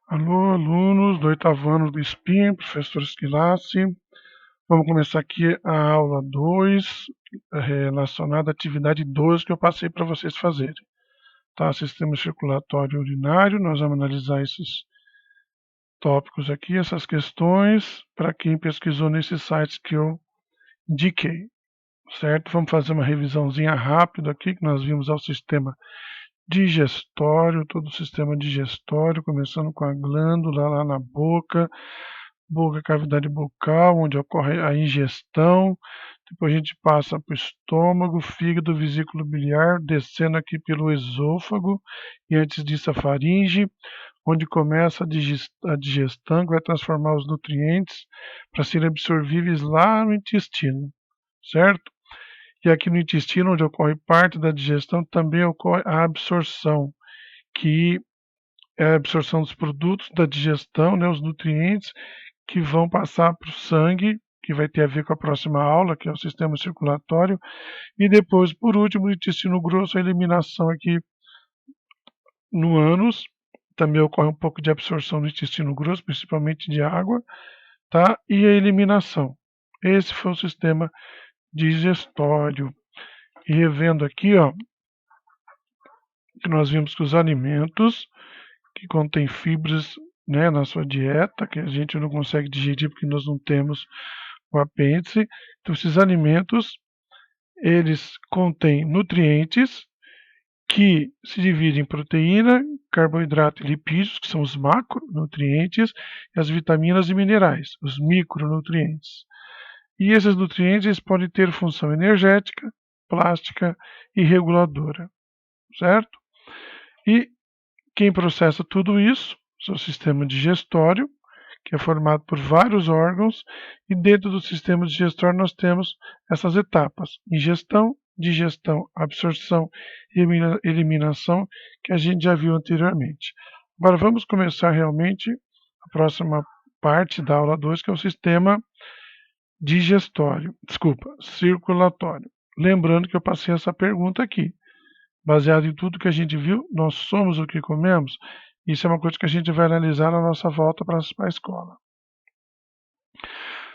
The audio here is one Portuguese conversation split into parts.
Alô, alunos do oitavo ano do SPIN, professor Esquilaci. Vamos começar aqui a aula 2, relacionada à atividade 2 que eu passei para vocês fazerem. Tá? Sistema circulatório urinário, nós vamos analisar esses tópicos aqui, essas questões, para quem pesquisou nesses sites que eu indiquei, certo? Vamos fazer uma revisãozinha rápida aqui, que nós vimos ao sistema digestório, todo o sistema digestório, começando com a glândula lá na boca, cavidade bucal, onde ocorre a ingestão. Depois a gente passa para o estômago, fígado, vesículo biliar, descendo aqui pelo esôfago e antes disso a faringe, onde começa a digestão, que vai transformar os nutrientes para serem absorvíveis lá no intestino, certo? E aqui no intestino, onde ocorre parte da digestão, também ocorre a absorção, que é a absorção dos produtos da digestão, né, os nutrientes, que vão passar para o sangue, que vai ter a ver com a próxima aula, que é o sistema circulatório, e depois, por último, o intestino grosso, a eliminação aqui no ânus, também ocorre um pouco de absorção no intestino grosso, principalmente de água, tá? E a eliminação. Esse foi o sistema digestório. E revendo aqui, ó, que nós vimos que os alimentos que contêm fibras, né, na sua dieta, que a gente não consegue digerir porque nós não temos o apêndice. Então, esses alimentos, eles contêm nutrientes que se dividem em proteína, carboidrato e lipídios, que são os macronutrientes, e as vitaminas e minerais, os micronutrientes. E esses nutrientes eles podem ter função energética, plástica e reguladora, certo? E quem processa tudo isso é o sistema digestório, que é formado por vários órgãos, e dentro do sistema digestório nós temos essas etapas: ingestão, digestão, absorção e eliminação, que a gente já viu anteriormente. Agora vamos começar realmente a próxima parte da aula 2, que é o sistema circulatório. Lembrando que eu passei essa pergunta aqui. Baseado em tudo que a gente viu, nós somos o que comemos. Isso é uma coisa que a gente vai analisar na nossa volta para a escola.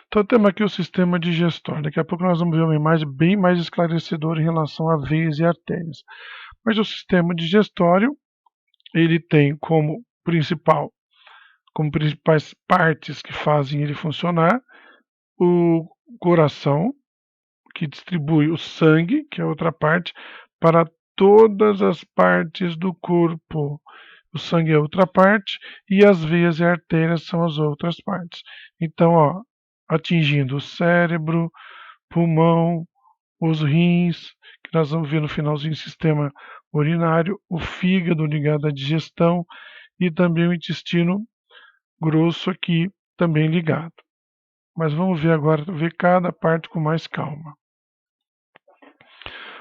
Então temos aqui o sistema digestório. Daqui a pouco nós vamos ver uma imagem bem mais esclarecedora em relação a veias e artérias. Mas o sistema digestório, ele tem como principais partes que fazem ele funcionar, o coração, que distribui o sangue, que é outra parte, para todas as partes do corpo. O sangue é outra parte e as veias e artérias são as outras partes. Então, ó, atingindo o cérebro, pulmão, os rins, que nós vamos ver no finalzinho, sistema urinário, o fígado ligado à digestão e também o intestino grosso aqui também ligado. Mas vamos ver agora, ver cada parte com mais calma.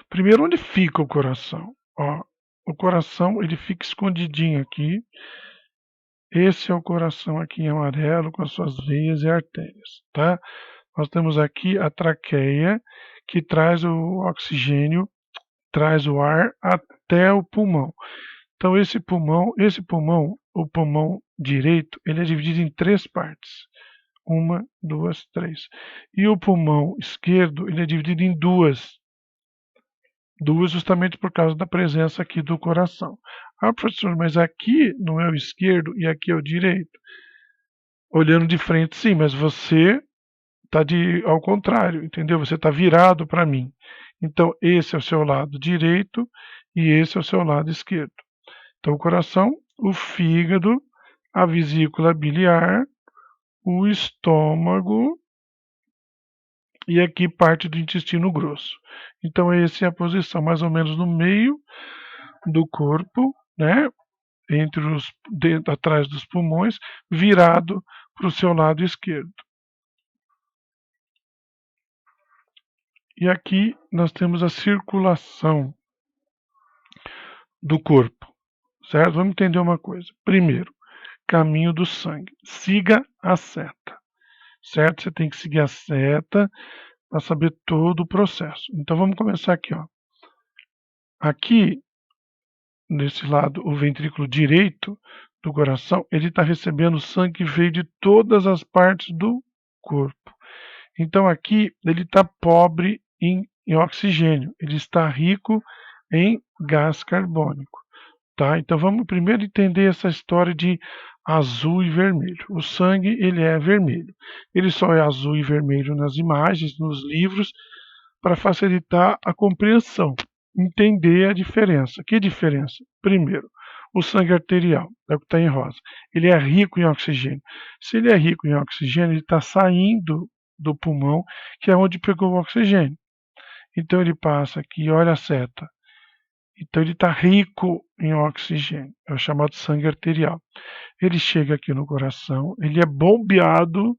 Primeiro, onde fica o coração? Ó, o coração ele fica escondidinho aqui. Esse é o coração aqui em amarelo com as suas veias e artérias, tá? Nós temos aqui a traqueia que traz o oxigênio, traz o ar até o pulmão. Então esse pulmão, o pulmão direito, ele é dividido em 3 partes. 1, 2, 3. E o pulmão esquerdo, ele é dividido em 2. 2 justamente por causa da presença aqui do coração. Ah, professor, mas aqui não é o esquerdo e aqui é o direito. Olhando de frente, sim, mas você está ao contrário, entendeu? Você está virado para mim. Então, esse é o seu lado direito e esse é o seu lado esquerdo. Então, o coração, o fígado, a vesícula biliar, o estômago e aqui parte do intestino grosso. Então, essa é a posição mais ou menos no meio do corpo, né? Atrás dos pulmões, virado para o seu lado esquerdo. E aqui nós temos a circulação do corpo, certo? Vamos entender uma coisa. Primeiro, caminho do sangue. Siga a seta, certo? Você tem que seguir a seta para saber todo o processo. Então vamos começar aqui, ó. Aqui, nesse lado, o ventrículo direito, do coração, ele está recebendo sangue que veio de todas as partes do corpo. Então aqui ele está pobre em oxigênio, ele está rico em gás carbônico. Tá? Então vamos primeiro entender essa história de azul e vermelho. O sangue ele é vermelho. Ele só é azul e vermelho nas imagens, nos livros, para facilitar a compreensão, entender a diferença. Que diferença? Primeiro, o sangue arterial, é o que está em rosa. Ele é rico em oxigênio. Se ele é rico em oxigênio, ele está saindo do pulmão, que é onde pegou o oxigênio. Então ele passa aqui, olha a seta. Então ele está rico em oxigênio, é o chamado sangue arterial. Ele chega aqui no coração, ele é bombeado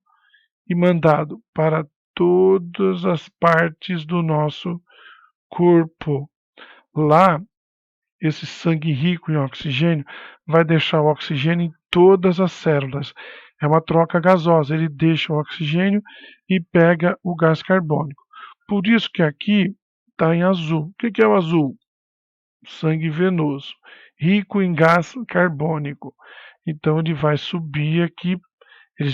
e mandado para todas as partes do nosso corpo. Lá, esse sangue rico em oxigênio vai deixar o oxigênio em todas as células. É uma troca gasosa, ele deixa o oxigênio e pega o gás carbônico. Por isso que aqui está em azul. O que é o azul? Sangue venoso, rico em gás carbônico. Então ele vai subir aqui, ele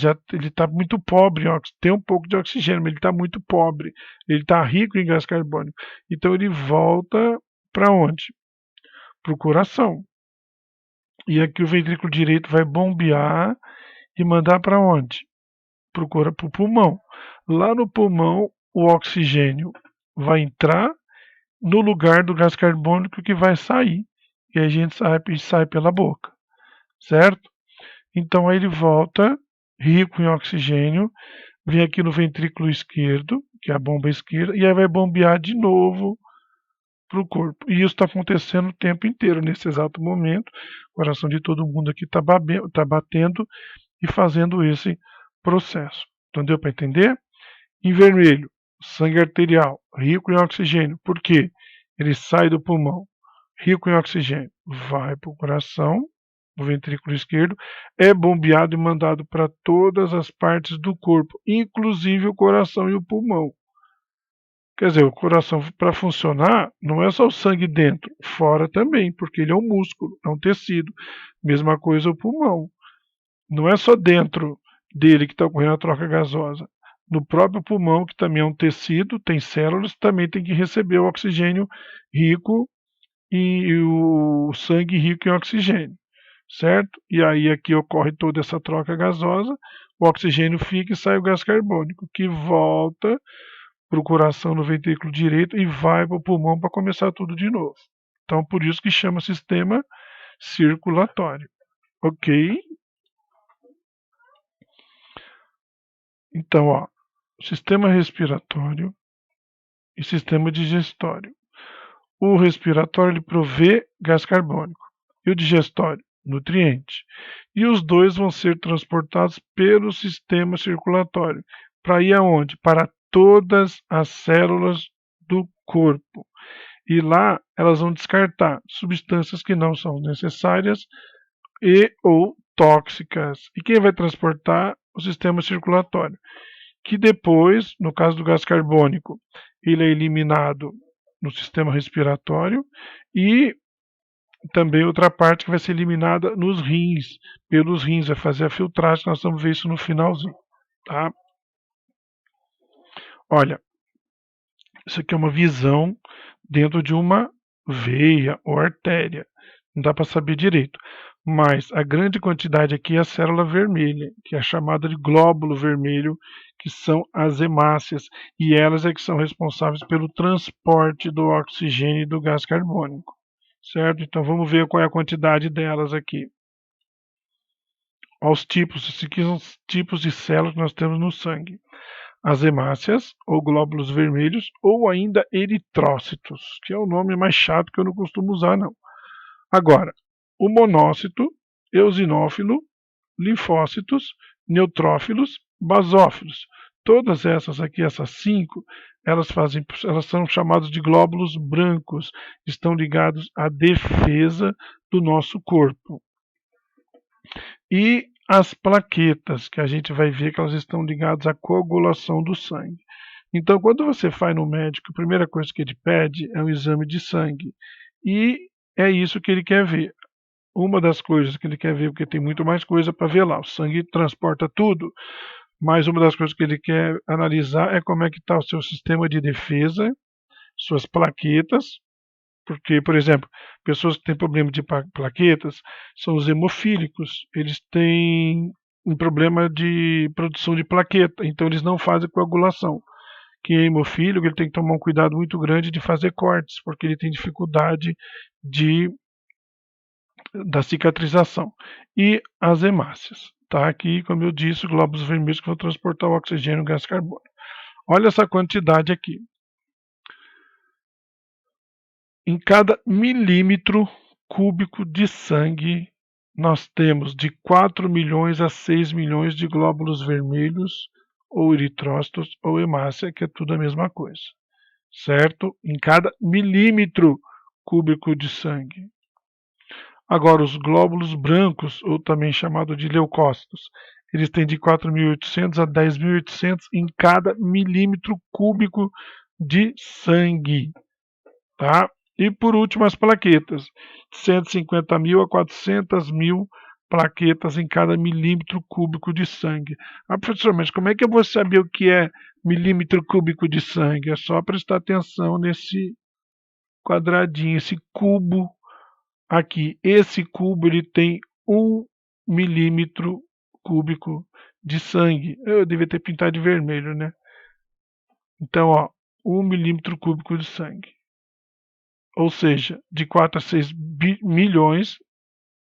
está muito pobre, tem um pouco de oxigênio, mas ele está muito pobre. Ele está rico em gás carbônico. Então ele volta para onde? Para o coração. E aqui o ventrículo direito vai bombear e mandar para onde? Para o pulmão. Lá no pulmão, o oxigênio vai entrar no lugar do gás carbônico que vai sair. E a gente sai pela boca, certo? Então aí ele volta, rico em oxigênio, vem aqui no ventrículo esquerdo, que é a bomba esquerda, e aí vai bombear de novo para o corpo. E isso está acontecendo o tempo inteiro, nesse exato momento. O coração de todo mundo aqui está batendo e fazendo esse processo. Então deu para entender? Em vermelho, sangue arterial, rico em oxigênio. Por quê? Ele sai do pulmão, rico em oxigênio, vai para o coração, o ventrículo esquerdo, é bombeado e mandado para todas as partes do corpo, inclusive o coração e o pulmão. Quer dizer, o coração, para funcionar, não é só o sangue dentro, fora também, porque ele é um músculo, é um tecido. Mesma coisa o pulmão. Não é só dentro dele que está ocorrendo a troca gasosa. No próprio pulmão, que também é um tecido, tem células, também tem que receber o oxigênio rico e o sangue rico em oxigênio, certo? E aí aqui ocorre toda essa troca gasosa, o oxigênio fica e sai o gás carbônico, que volta para o coração no ventrículo direito e vai para o pulmão para começar tudo de novo. Então, por isso que chama sistema circulatório. Ok? Então, ó, sistema respiratório e sistema digestório. O respiratório ele provê gás carbônico e o digestório, nutriente. E os dois vão ser transportados pelo sistema circulatório. Para ir aonde? Para todas as células do corpo. E lá elas vão descartar substâncias que não são necessárias e ou tóxicas. E quem vai transportar? O sistema circulatório, que depois, no caso do gás carbônico, ele é eliminado no sistema respiratório e também outra parte que vai ser eliminada nos rins, pelos rins, vai fazer a filtragem, nós vamos ver isso no finalzinho, tá? Olha, isso aqui é uma visão dentro de uma veia ou artéria, não dá para saber direito, mas a grande quantidade aqui é a célula vermelha, que é chamada de glóbulo vermelho, que são as hemácias, e elas é que são responsáveis pelo transporte do oxigênio e do gás carbônico, certo? Então vamos ver qual é a quantidade delas aqui. Aos tipos, esses aqui são os tipos de células que nós temos no sangue. As hemácias, ou glóbulos vermelhos, ou ainda eritrócitos, que é o nome mais chato que eu não costumo usar, não. Agora, o monócito, eosinófilo, linfócitos, neutrófilos, basófilos. Todas essas aqui, essas 5, elas são chamadas de glóbulos brancos, estão ligados à defesa do nosso corpo. E as plaquetas, que a gente vai ver que elas estão ligadas à coagulação do sangue. Então, quando você vai no médico, a primeira coisa que ele pede é um exame de sangue. E é isso que ele quer ver. uma das coisas que ele quer ver, porque tem muito mais coisa para ver lá, o sangue transporta tudo, mas uma das coisas que ele quer analisar é como é que está o seu sistema de defesa, suas plaquetas, porque, por exemplo, pessoas que têm problema de plaquetas são os hemofílicos, eles têm um problema de produção de plaqueta, então eles não fazem coagulação. Quem é hemofílico, ele tem que tomar um cuidado muito grande de fazer cortes, porque ele tem dificuldade da cicatrização. E as hemácias. Tá aqui, como eu disse, glóbulos vermelhos que vão transportar o oxigênio e o gás carbônico. Olha essa quantidade aqui. Em cada milímetro cúbico de sangue, nós temos de 4 milhões a 6 milhões de glóbulos vermelhos, ou eritrócitos, ou hemácia, que é tudo a mesma coisa. Certo? Em cada milímetro cúbico de sangue. Agora, os glóbulos brancos, ou também chamado de leucócitos, eles têm de 4.800 a 10.800 em cada milímetro cúbico de sangue. Tá? E por último, as plaquetas, 150.000 a 400.000 plaquetas em cada milímetro cúbico de sangue. Ah, professor, mas como é que eu vou saber o que é milímetro cúbico de sangue? É só prestar atenção nesse quadradinho, esse cubo aqui. Esse cubo ele tem 1 milímetro cúbico de sangue. Eu devia ter pintado de vermelho, né? Então, ó, 1 milímetro cúbico de sangue. Ou seja, de 4 a 6 milhões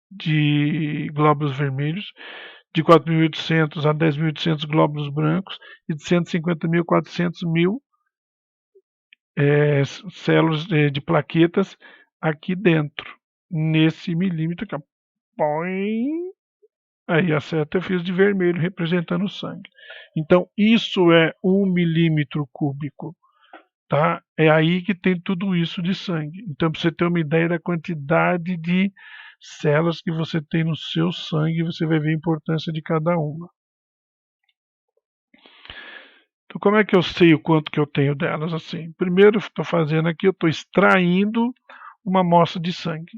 de glóbulos vermelhos, de 4.800 a 10.800 glóbulos brancos e de 150.000 a 400.000 células de plaquetas aqui dentro, nesse milímetro aqui. Põe. Aí a seta eu fiz de vermelho representando o sangue. Então isso é 1 milímetro cúbico. Tá? É aí que tem tudo isso de sangue. Então, para você ter uma ideia da quantidade de células que você tem no seu sangue, você vai ver a importância de cada uma. Então, como é que eu sei o quanto que eu tenho delas? Assim, primeiro, estou fazendo aqui, eu estou extraindo uma amostra de sangue.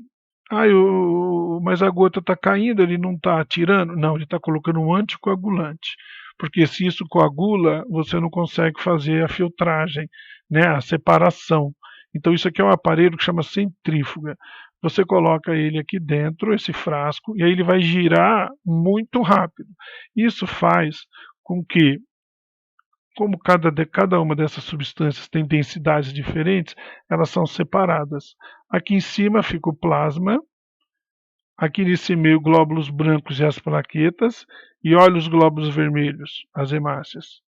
Mas a gota está caindo, ele não está tirando? Não, ele está colocando um anticoagulante. Porque se isso coagula, você não consegue fazer a filtragem, né, a separação. Então isso aqui é um aparelho que chama centrífuga. Você coloca ele aqui dentro, esse frasco, e aí ele vai girar muito rápido. Isso faz com que, como cada uma dessas substâncias tem densidades diferentes, elas são separadas. Aqui em cima fica o plasma, aqui nesse meio glóbulos brancos e as plaquetas, e olha os glóbulos vermelhos, as hemácias.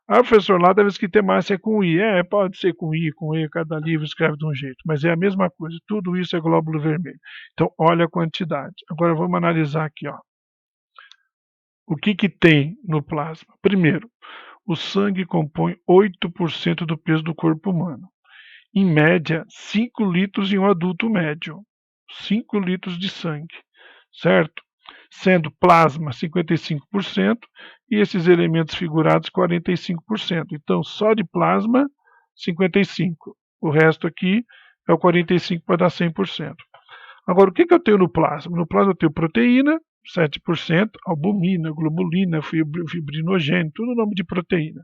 Ah, professor, lá deve escrito hemácia com I. Pode ser com I, com E, cada livro escreve de um jeito, mas é a mesma coisa, tudo isso é glóbulo vermelho. Então, olha a quantidade. Agora vamos analisar aqui, ó. O que que tem no plasma? Primeiro, o sangue compõe 8% do peso do corpo humano. Em média, 5 litros em um adulto médio. 5 litros de sangue, certo? Sendo plasma 55% e esses elementos figurados 45%. Então, só de plasma, 55%. O resto aqui é o 45% para dar 100%. Agora, o que que eu tenho no plasma? No plasma eu tenho proteína, 7%, albumina, globulina, fibrinogênio, tudo nome de proteína.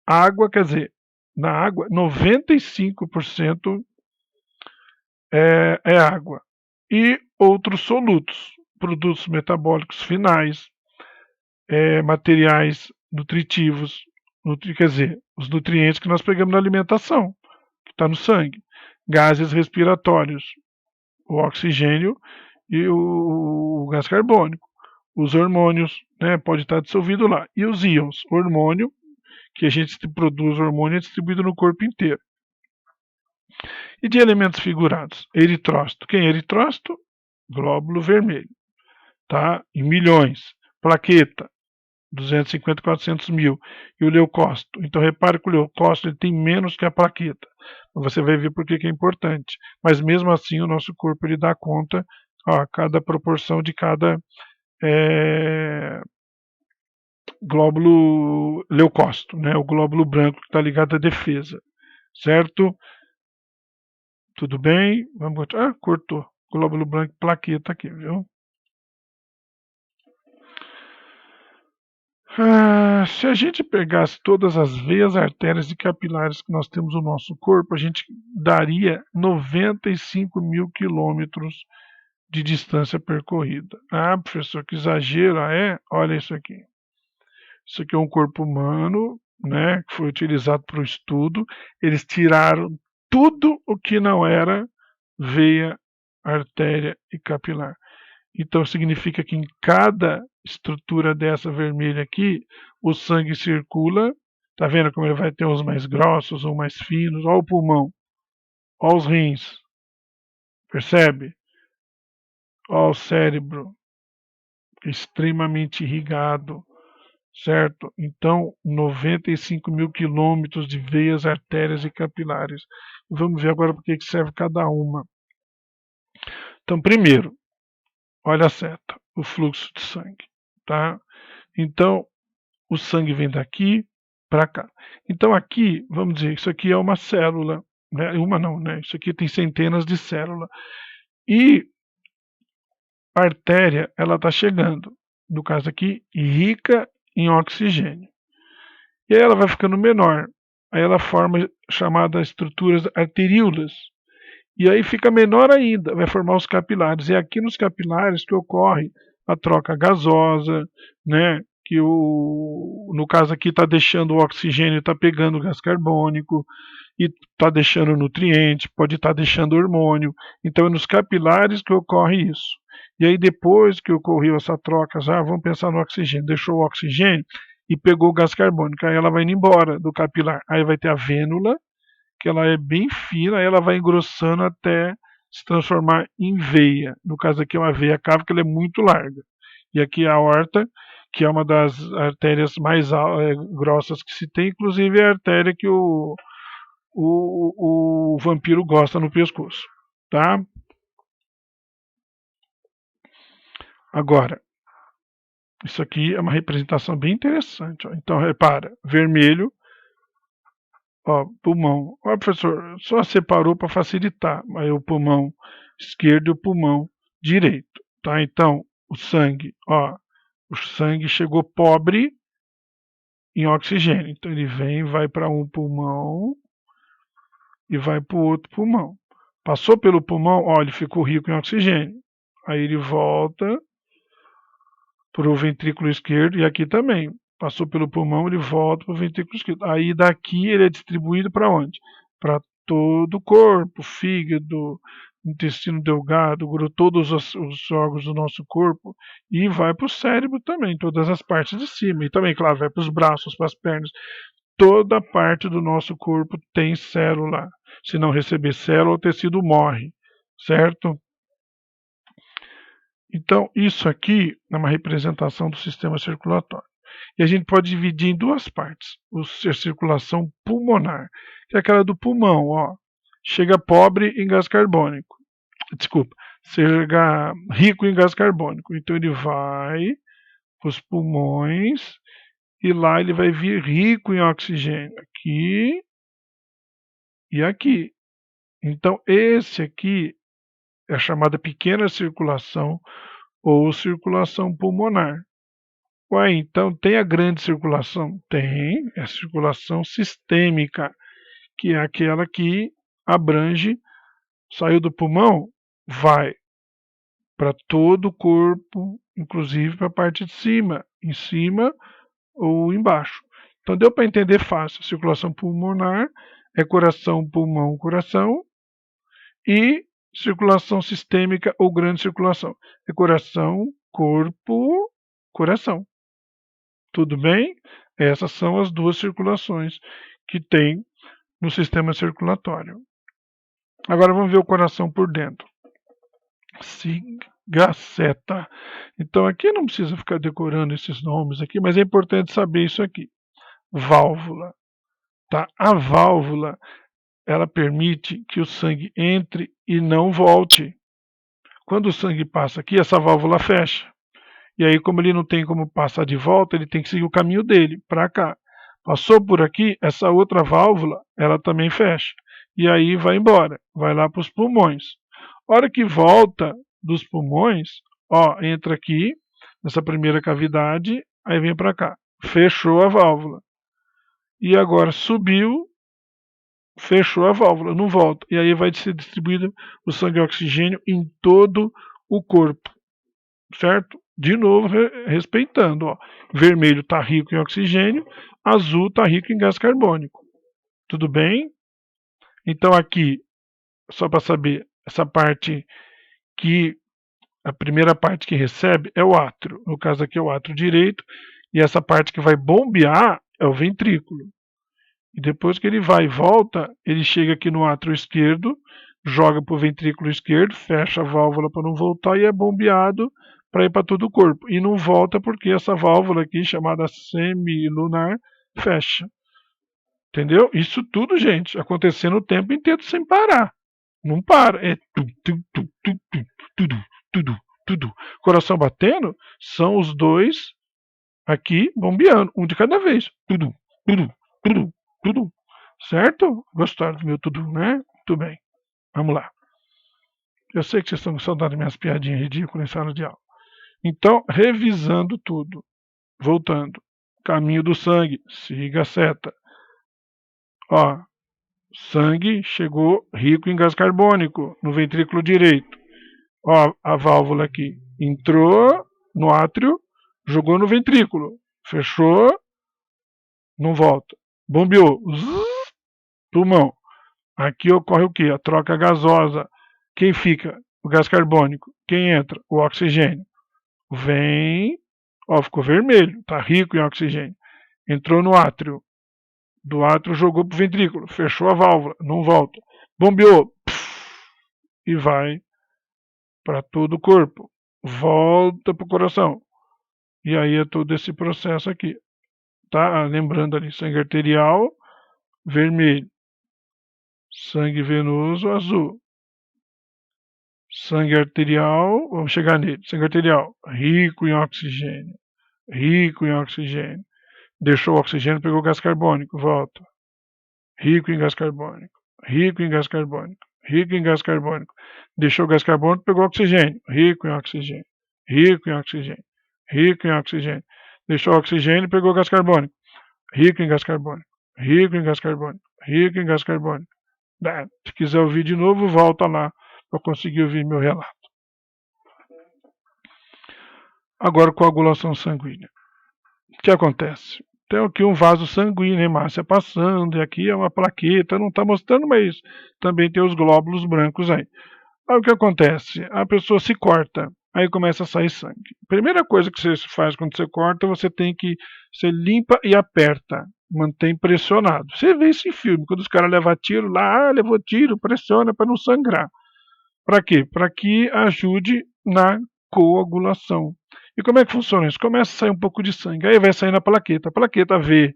Água, quer dizer, na água, 95% é água. E outros solutos, produtos metabólicos finais, materiais nutritivos, quer dizer, os nutrientes que nós pegamos na alimentação, que está no sangue, gases respiratórios, o oxigênio e o gás carbônico, os hormônios, né, pode estar dissolvido lá, e os íons, hormônio, que a gente produz hormônio é distribuído no corpo inteiro. E de elementos figurados, eritrócito. Quem é eritrócito? Glóbulo vermelho, tá? Em milhões. Plaqueta, 250, 400 mil. E o leucócito. Então repare que o leucócito ele tem menos que a plaqueta. Você vai ver por que é importante. Mas mesmo assim o nosso corpo ele dá conta, ó, cada proporção de cada glóbulo leucócito, né? O glóbulo branco que está ligado à defesa. Certo? Tudo bem? Vamos continuar. Cortou. glóbulo branco e plaqueta aqui, viu? Se a gente pegasse todas as veias, artérias e capilares que nós temos no nosso corpo, a gente daria 95 mil quilômetros de distância percorrida. Ah, professor, que exagero, é? Olha isso aqui. Isso aqui é um corpo humano, né, que foi utilizado para o estudo. Eles tiraram tudo o que não era veia, artéria e capilar. Então significa que em cada estrutura dessa vermelha aqui, o sangue circula. Tá vendo como ele vai ter uns mais grossos ou mais finos? Olha o pulmão, olha os rins, percebe? Olha o cérebro, extremamente irrigado, certo? Então, 95 mil quilômetros de veias, artérias e capilares. Vamos ver agora para que serve cada uma. Então, primeiro, olha a seta, o fluxo de sangue, tá? Então, o sangue vem daqui para cá. Então, aqui, vamos dizer, isso aqui é uma célula, né? Uma não, né? Isso aqui tem centenas de células. E a artéria, ela está chegando, no caso aqui, rica em oxigênio. E aí ela vai ficando menor. Aí ela forma chamadas estruturas arteríolas. E aí fica menor ainda, vai formar os capilares. É aqui nos capilares que ocorre a troca gasosa, né? Que no caso aqui está deixando o oxigênio, está pegando o gás carbônico, e está deixando nutriente, pode estar deixando hormônio. Então é nos capilares que ocorre isso. E aí depois que ocorreu essa troca, já vamos pensar no oxigênio, deixou o oxigênio e pegou o gás carbônico, aí ela vai indo embora do capilar. Aí vai ter a vênula, que ela é bem fina, aí ela vai engrossando até se transformar em veia. No caso aqui é uma veia cava, que ela é muito larga. E aqui a aorta, que é uma das artérias mais grossas que se tem, inclusive é a artéria que o vampiro gosta no pescoço, tá? Agora, isso aqui é uma representação bem interessante. Ó. Então, repara, vermelho, ó, pulmão. Ó, professor, só separou para facilitar, mas o pulmão esquerdo e o pulmão direito, tá? Então, o sangue, ó, o sangue chegou pobre em oxigênio. Então, ele vem, vai para um pulmão e vai para o outro pulmão. Passou pelo pulmão, ó, ele ficou rico em oxigênio. Aí ele volta para o ventrículo esquerdo e aqui também. Passou pelo pulmão, ele volta para o ventrículo esquerdo. Aí daqui ele é distribuído para onde? Para todo o corpo, fígado, intestino delgado, todos os órgãos do nosso corpo e vai para o cérebro também, todas as partes de cima. E também, claro, vai para os braços, para as pernas. Toda parte do nosso corpo tem célula. Se não receber célula, o tecido morre, certo? Então, isso aqui é uma representação do sistema circulatório. E a gente pode dividir em duas partes. A circulação pulmonar, que é aquela do pulmão, ó. Chega pobre em gás carbônico. Desculpa, chega rico em gás carbônico. Então ele vai para os pulmões e lá ele vai vir rico em oxigênio. Aqui e aqui. Então esse aqui é a chamada pequena circulação ou circulação pulmonar. Ué, então tem a grande circulação? Tem, é a circulação sistêmica, que é aquela que abrange, saiu do pulmão, vai para todo o corpo, inclusive para a parte de cima, em cima ou embaixo. Então deu para entender fácil. Circulação pulmonar é coração, pulmão, coração, e circulação sistêmica ou grande circulação é coração, corpo, coração. Tudo bem? Essas são as duas circulações que tem no sistema circulatório. Agora vamos ver o coração por dentro. Cigaceta. Então aqui não precisa ficar decorando esses nomes aqui, mas é importante saber isso aqui. Válvula. Tá? A válvula, ela permite que o sangue entre e não volte. Quando o sangue passa aqui, essa válvula fecha. E aí, como ele não tem como passar de volta, ele tem que seguir o caminho dele, para cá. Passou por aqui, essa outra válvula, ela também fecha. E aí vai embora, vai lá para os pulmões. A hora que volta dos pulmões, ó, entra aqui, nessa primeira cavidade, aí vem para cá. Fechou a válvula. E agora subiu, fechou a válvula, não volta. E aí vai ser distribuído o sangue e o oxigênio em todo o corpo, certo? De novo, respeitando, ó. Vermelho está rico em oxigênio, azul está rico em gás carbônico. Tudo bem? Então aqui, só para saber, essa parte que a primeira parte que recebe é o átrio. No caso aqui é o átrio direito, e essa parte que vai bombear é o ventrículo. E depois que ele vai e volta, ele chega aqui no átrio esquerdo, joga para o ventrículo esquerdo, fecha a válvula para não voltar e é bombeado para ir para todo o corpo. E não volta porque essa válvula aqui, chamada semilunar, fecha. Entendeu? Isso tudo, gente, acontecendo o tempo inteiro sem parar. Não para. É tudo, tudo. Coração batendo, são os dois aqui bombeando, um de cada vez. Tudo. Certo? Gostaram do meu tudo, né? Muito bem. Vamos lá. Eu sei que vocês estão com saudade das minhas piadinhas ridículas em sala de aula. Então, revisando tudo. Voltando. Caminho do sangue. Siga a seta. Ó, sangue chegou rico em gás carbônico no ventrículo direito. Ó, a válvula aqui entrou no átrio, jogou no ventrículo, fechou, não volta. Bombeou, zzz, pulmão. Aqui ocorre o que? A troca gasosa. Quem fica? O gás carbônico. Quem entra? O oxigênio. Vem, ó, ficou vermelho, tá rico em oxigênio. Entrou no átrio. Do átrio jogou pro ventrículo, fechou a válvula, não volta. Bombeou, e vai para todo o corpo. Volta pro coração. E aí é todo esse processo aqui. Tá? Lembrando ali, sangue arterial, vermelho. Sangue venoso, azul. Sangue arterial, vamos chegar nele. Sangue arterial, rico em oxigênio. Rico em oxigênio. Deixou o oxigênio, pegou gás carbônico, volta. Rico em gás carbônico. Rico em gás carbônico. Rico em gás carbônico. Deixou o gás carbônico, pegou oxigênio. Rico em oxigênio. Rico em oxigênio. Rico em oxigênio. Deixou o oxigênio, pegou gás carbônico. Rico em gás carbônico. Rico em gás carbônico. Rico em gás carbônico. Se quiser ouvir de novo, volta lá para conseguir ouvir meu relato. Agora, coagulação sanguínea. O que acontece? Tem aqui um vaso sanguíneo, hemácia passando, e aqui é uma plaqueta, não está mostrando, mas também tem os glóbulos brancos aí. Aí o que acontece? A pessoa se corta, aí começa a sair sangue. Primeira coisa que você faz quando você corta, você limpa e aperta, mantém pressionado. Você vê isso em filme, quando os caras levam tiro lá, levou tiro, pressiona para não sangrar. Para quê? Para que ajude na coagulação. E como é que funciona isso? Começa a sair um pouco de sangue, aí vai sair na plaqueta. A plaqueta vê,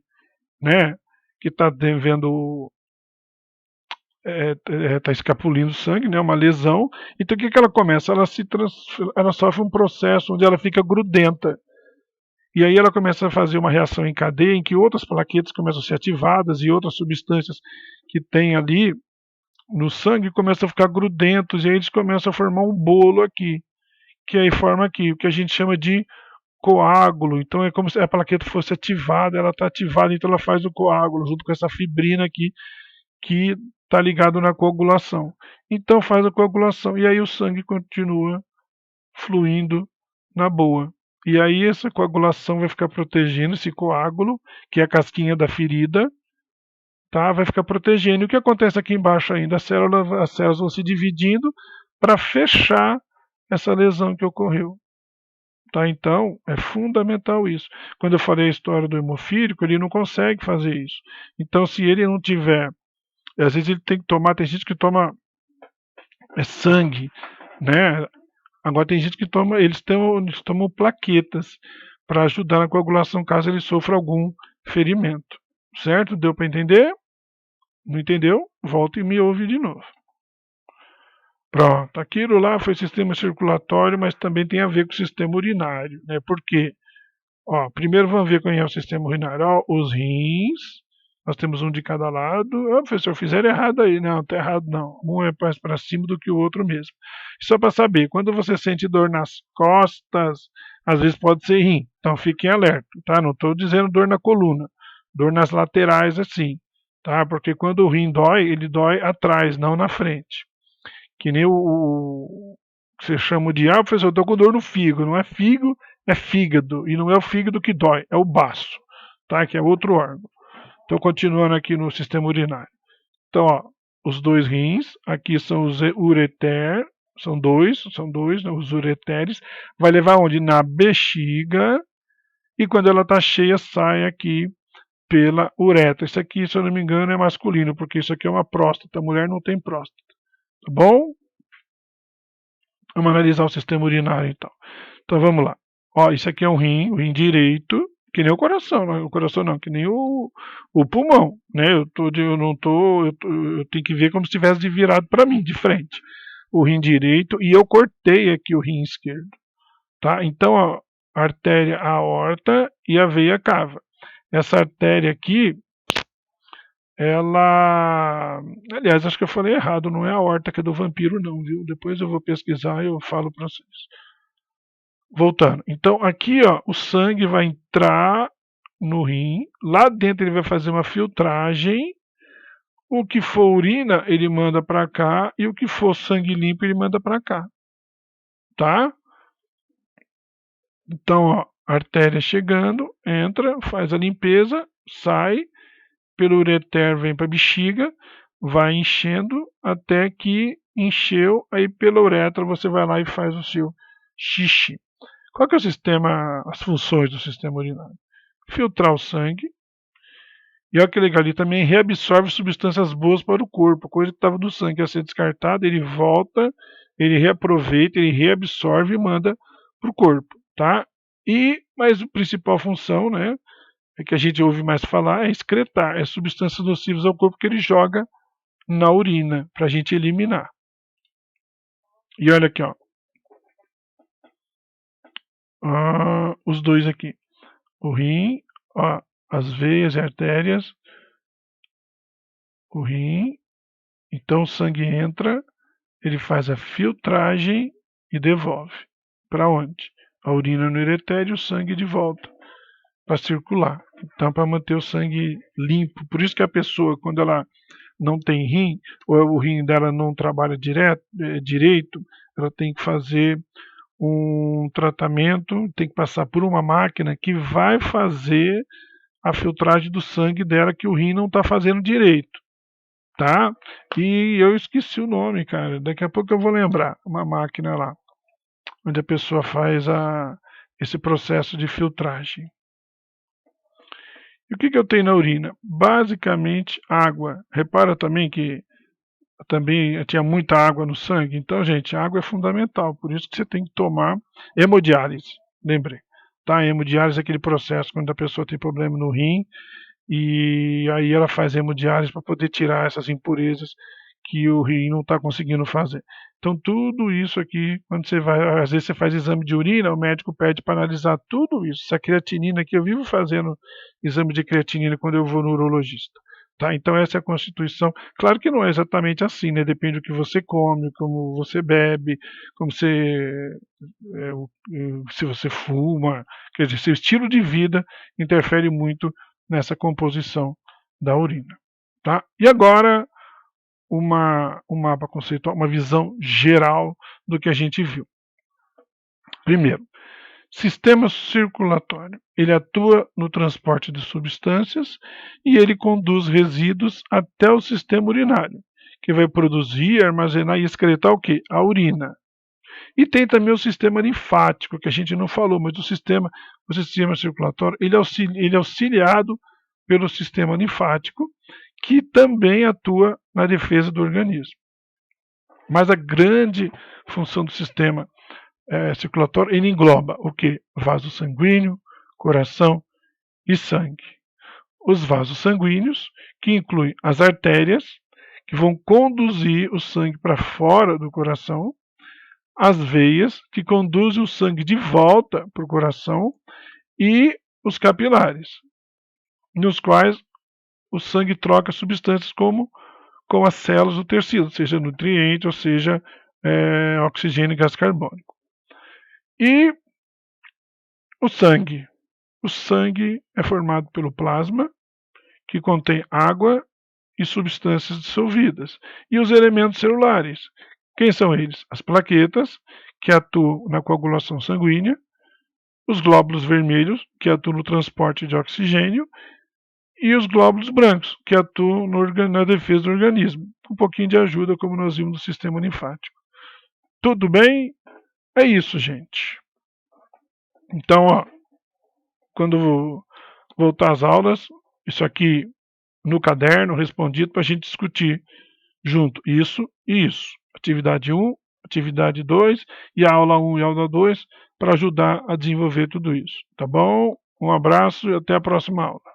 né, que está devendo, está escapulindo sangue, né, uma lesão. Então o que ela começa? Ela sofre um processo onde ela fica grudenta. E aí ela começa a fazer uma reação em cadeia em que outras plaquetas começam a ser ativadas e outras substâncias que tem ali no sangue começam a ficar grudentos e aí eles começam a formar um bolo aqui, que aí forma aqui, o que a gente chama de coágulo. Então é como se a plaqueta fosse ativada, ela está ativada, então ela faz o coágulo junto com essa fibrina aqui que está ligado na coagulação. Então faz a coagulação e aí o sangue continua fluindo na boa. E aí essa coagulação vai ficar protegendo esse coágulo, que é a casquinha da ferida, tá? Vai ficar protegendo. E o que acontece aqui embaixo ainda? As células vão se dividindo para fechar essa lesão que ocorreu. Tá? Então, é fundamental isso. Quando eu falei a história do hemofílico, ele não consegue fazer isso. Então, se ele não tiver, às vezes ele tem que tomar, tem gente que toma sangue, né? Agora tem gente que toma, eles tomam plaquetas para ajudar na coagulação caso ele sofra algum ferimento. Certo? Deu para entender? Não entendeu? Volta e me ouve de novo. Pronto, aquilo lá foi sistema circulatório, mas também tem a ver com o sistema urinário, né? Por quê? Ó, primeiro vamos ver qual é o sistema urinário. Ó, os rins, Nós temos um de cada lado. Professor, fizeram errado aí. Não, está errado não. Um é mais para cima do que o outro mesmo. Só para saber, quando você sente dor nas costas, às vezes pode ser rim. Então fiquem alerta, tá? Não estou dizendo dor na coluna. Dor nas laterais assim, tá? Porque quando o rim dói, ele dói atrás, não na frente. Que nem o que você chama de, professor, eu estou com dor no fígado. Não é fígado, é fígado. E não é o fígado que dói, é o baço, tá? Que é outro órgão. Estou continuando aqui no sistema urinário. Então, ó, os dois rins, aqui são os ureter, são dois, né, os ureteres. Vai levar onde? Na bexiga. E quando ela está cheia, sai aqui pela uretra. Isso aqui, se eu não me engano, é masculino, porque isso aqui é uma próstata. A mulher não tem próstata. Tá bom? Vamos analisar o sistema urinário, então. Então, vamos lá. Ó, isso aqui é o rim direito, que nem o coração, não, o coração não, que nem o pulmão, né? Eu tenho que ver como se tivesse de virado para mim, de frente. O rim direito, e eu cortei aqui o rim esquerdo, tá? Então, ó, a artéria aorta e a veia cava. Essa artéria aqui, ela, aliás, acho que eu falei errado, não é a aorta que é do vampiro não, viu? Depois eu vou pesquisar e eu falo para vocês. Voltando. Então, aqui, ó, o sangue vai entrar no rim. Lá dentro ele vai fazer uma filtragem. O que for urina, ele manda para cá. E o que for sangue limpo, ele manda para cá. Tá? Então, ó, artéria chegando, entra, faz a limpeza, sai. Pelo ureter vem para a bexiga. Vai enchendo até que encheu. Aí pela uretra você vai lá e faz o seu xixi. Qual que é o sistema, as funções do sistema urinário? Filtrar o sangue, e olha que legal, ele também reabsorve substâncias boas para o corpo, coisa que estava do sangue a ser descartada, ele volta, ele reaproveita, ele reabsorve e manda para o corpo, tá? Mas a principal função, né, é que a gente ouve mais falar, é excretar, é substâncias nocivas ao corpo que ele joga na urina, para a gente eliminar. E olha aqui, ó. Os dois aqui. O rim, ó, as veias e artérias, o rim, então o sangue entra, ele faz a filtragem e devolve. Para onde? A urina no ureter e o sangue de volta para circular. Então, para manter o sangue limpo. Por isso que a pessoa, quando ela não tem rim, ou o rim dela não trabalha direito, ela tem que fazer um tratamento, tem que passar por uma máquina que vai fazer a filtragem do sangue dela, que o rim não está fazendo direito, tá? E eu esqueci o nome, cara. Daqui a pouco eu vou lembrar. Uma máquina lá, onde a pessoa faz esse processo de filtragem. E o que eu tenho na urina? Basicamente água. Repara também que também tinha muita água no sangue. Então, gente, a água é fundamental. Por isso que você tem que tomar hemodiálise. Lembrei. Tá? Hemodiálise é aquele processo quando a pessoa tem problema no rim e aí ela faz hemodiálise para poder tirar essas impurezas que o rim não está conseguindo fazer. Então, tudo isso aqui, quando você vai, às vezes você faz exame de urina, o médico pede para analisar tudo isso. Essa creatinina aqui, eu vivo fazendo exame de creatinina quando eu vou no urologista. Tá? Então, essa é a constituição. Claro que não é exatamente assim, né? Depende do que você come, como você bebe, como você, se você fuma, quer dizer, seu estilo de vida interfere muito nessa composição da urina. Tá? E agora, um mapa conceitual, uma visão geral do que a gente viu. Primeiro, sistema circulatório. Ele atua no transporte de substâncias e ele conduz resíduos até o sistema urinário, que vai produzir, armazenar e excretar o quê? A urina. E tem também o sistema linfático, que a gente não falou, mas o sistema circulatório, ele é auxiliado pelo sistema linfático, que também atua na defesa do organismo. Mas a grande função do sistema circulatório, ele engloba o que? Vaso sanguíneo, coração e sangue. Os vasos sanguíneos, que incluem as artérias, que vão conduzir o sangue para fora do coração, as veias, que conduzem o sangue de volta para o coração, e os capilares, nos quais o sangue troca substâncias como com as células do tecido, seja nutriente ou seja oxigênio e gás carbônico. E o sangue? O sangue é formado pelo plasma, que contém água e substâncias dissolvidas. E os elementos celulares? Quem são eles? As plaquetas, que atuam na coagulação sanguínea, os glóbulos vermelhos, que atuam no transporte de oxigênio, e os glóbulos brancos, que atuam na defesa do organismo. Um pouquinho de ajuda, como nós vimos no sistema linfático. Tudo bem? É isso, gente. Então, ó, quando voltar às aulas, isso aqui no caderno, respondido para a gente discutir junto isso e isso. Atividade 1, atividade 2 e a aula 1 e a aula 2 para ajudar a desenvolver tudo isso. Tá bom? Um abraço e até a próxima aula.